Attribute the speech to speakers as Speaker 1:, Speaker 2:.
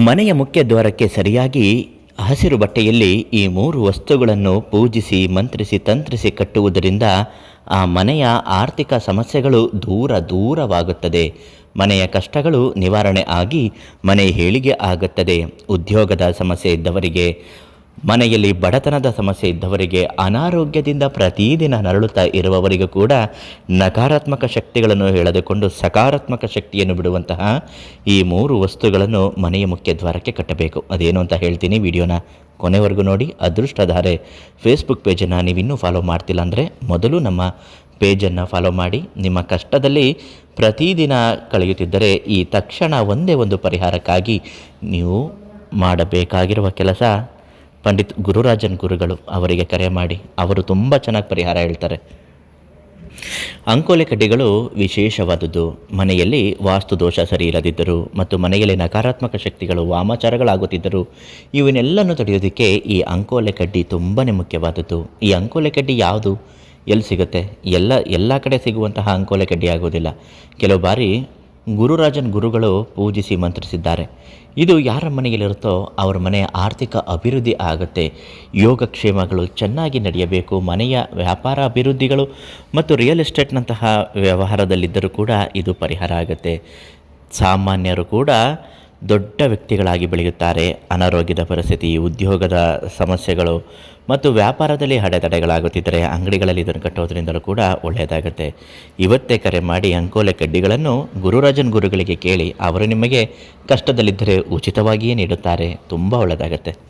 Speaker 1: ಮನೆಯ ಮುಖ್ಯ ದ್ವಾರಕ್ಕೆ ಸರಿಯಾಗಿ ಹಸಿರು ಬಟ್ಟೆಯಲ್ಲಿ ಈ ಮೂರು ವಸ್ತುಗಳನ್ನು ಪೂಜಿಸಿ ಮಂತ್ರಿಸಿ ತಂತ್ರಿಸಿ ಕಟ್ಟುವುದರಿಂದ ಆ ಮನೆಯ ಆರ್ಥಿಕ ಸಮಸ್ಯೆಗಳು ದೂರವಾಗುತ್ತದೆ. ಮನೆಯ ಕಷ್ಟಗಳು ನಿವಾರಣೆ ಆಗಿ ಮನೆ ಏಳಿಗೆ ಆಗುತ್ತದೆ. ಉದ್ಯೋಗದ ಸಮಸ್ಯೆ ಇದ್ದವರಿಗೆ, ಮನೆಯಲ್ಲಿ ಬಡತನದ ಸಮಸ್ಯೆ ಇದ್ದವರಿಗೆ, ಅನಾರೋಗ್ಯದಿಂದ ಪ್ರತಿದಿನ ನರಳುತ್ತಾ ಇರುವವರಿಗೂ ಕೂಡ ನಕಾರಾತ್ಮಕ ಶಕ್ತಿಗಳನ್ನು ಎಳೆದುಕೊಂಡು ಸಕಾರಾತ್ಮಕ ಶಕ್ತಿಯನ್ನು ಬಿಡುವಂತಹ ಈ ಮೂರು ವಸ್ತುಗಳನ್ನು ಮನೆಯ ಮುಖ್ಯ ದ್ವಾರಕ್ಕೆ ಕಟ್ಟಬೇಕು. ಅದೇನು ಅಂತ ಹೇಳ್ತೀನಿ, ವಿಡಿಯೋನ ಕೊನೆವರೆಗೂ ನೋಡಿ. ಅದೃಷ್ಟಧಾರೆ ಫೇಸ್ಬುಕ್ ಪೇಜನ್ನು ನೀವಿನ್ನೂ ಫಾಲೋ ಮಾಡ್ತಿಲ್ಲ ಅಂದರೆ ಮೊದಲು ನಮ್ಮ ಪೇಜನ್ನು ಫಾಲೋ ಮಾಡಿ. ನಿಮ್ಮ ಕಷ್ಟದಲ್ಲಿ ಪ್ರತಿದಿನ ಕಳೆಯುತ್ತಿದ್ದರೆ ಈ ತಕ್ಷಣ ಒಂದೇ ಒಂದು ಪರಿಹಾರಕ್ಕಾಗಿ ನೀವು ಮಾಡಬೇಕಾಗಿರುವ ಕೆಲಸ, ಪಂಡಿತ್ ಗುರುರಾಜನ್ ಗುರುಗಳು ಅವರಿಗೆ ಕರೆ ಮಾಡಿ. ಅವರು ತುಂಬ ಚೆನ್ನಾಗಿ ಪರಿಹಾರ ಹೇಳ್ತಾರೆ. ಅಂಕೋಲೆ ಕಡ್ಡಿಗಳು ವಿಶೇಷವಾದುದು. ಮನೆಯಲ್ಲಿ ವಾಸ್ತು ದೋಷ ಸರಿ ಇಲ್ಲದಿದ್ದರು ಮತ್ತು ಮನೆಯಲ್ಲಿ ನಕಾರಾತ್ಮಕ ಶಕ್ತಿಗಳು ವಾಮಾಚಾರಗಳಾಗುತ್ತಿದ್ದರು, ಇವನ್ನೆಲ್ಲನೂ ತಡೆಯೋದಕ್ಕೆ ಈ ಅಂಕೋಲೆ ಕಡ್ಡಿ ತುಂಬಾ ಮುಖ್ಯವಾದದ್ದು. ಈ ಅಂಕೋಲೆ ಕಡ್ಡಿ ಯಾವುದು, ಎಲ್ಲಿ ಸಿಗುತ್ತೆ? ಎಲ್ಲ ಕಡೆ ಸಿಗುವಂತಹ ಅಂಕೋಲೆ ಕಡ್ಡಿ ಆಗೋದಿಲ್ಲ. ಕೆಲವು ಬಾರಿ ಗುರುರಾಜನ್ ಗುರುಗಳು ಪೂಜಿಸಿ ಮಂತ್ರಿಸಿದ್ದಾರೆ. ಇದು ಯಾರ ಮನೆಯಲ್ಲಿರುತ್ತೋ ಅವರ ಮನೆಯ ಆರ್ಥಿಕ ಅಭಿವೃದ್ಧಿ ಆಗುತ್ತೆ. ಯೋಗಕ್ಷೇಮಗಳು ಚೆನ್ನಾಗಿ ನಡೆಯಬೇಕು. ಮನೆಯ ವ್ಯಾಪಾರ ಅಭಿವೃದ್ಧಿಗಳು ಮತ್ತು ರಿಯಲ್ ಎಸ್ಟೇಟ್ನಂತಹ ವ್ಯವಹಾರದಲ್ಲಿದ್ದರೂ ಕೂಡ ಇದು ಪರಿಹಾರ ಆಗುತ್ತೆ. ಸಾಮಾನ್ಯರು ಕೂಡ ದೊಡ್ಡ ವ್ಯಕ್ತಿಗಳಾಗಿ ಬೆಳೆಯುತ್ತಾರೆ. ಅನಾರೋಗ್ಯದ ಪರಿಸ್ಥಿತಿ, ಉದ್ಯೋಗದ ಸಮಸ್ಯೆಗಳು ಮತ್ತು ವ್ಯಾಪಾರದಲ್ಲಿ ಅಡೆತಡೆಗಳಾಗುತ್ತಿದ್ದರೆ ಅಂಗಡಿಗಳಲ್ಲಿ ಇದನ್ನು ಕಟ್ಟೋದ್ರಿಂದಲೂ ಕೂಡ ಒಳ್ಳೆಯದಾಗುತ್ತೆ. ಇವತ್ತೇ ಕರೆ ಮಾಡಿ ಅಂಕೋಲೆ ಕಡ್ಡಿಗಳನ್ನು ಗುರುರಾಜನ್ ಗುರುಗಳಿಗೆ ಕೇಳಿ. ಅವರು ನಿಮಗೆ ಕಷ್ಟದಲ್ಲಿದ್ದರೆ ಉಚಿತವಾಗಿಯೇ ನೀಡುತ್ತಾರೆ. ತುಂಬ ಒಳ್ಳೆಯದಾಗುತ್ತೆ.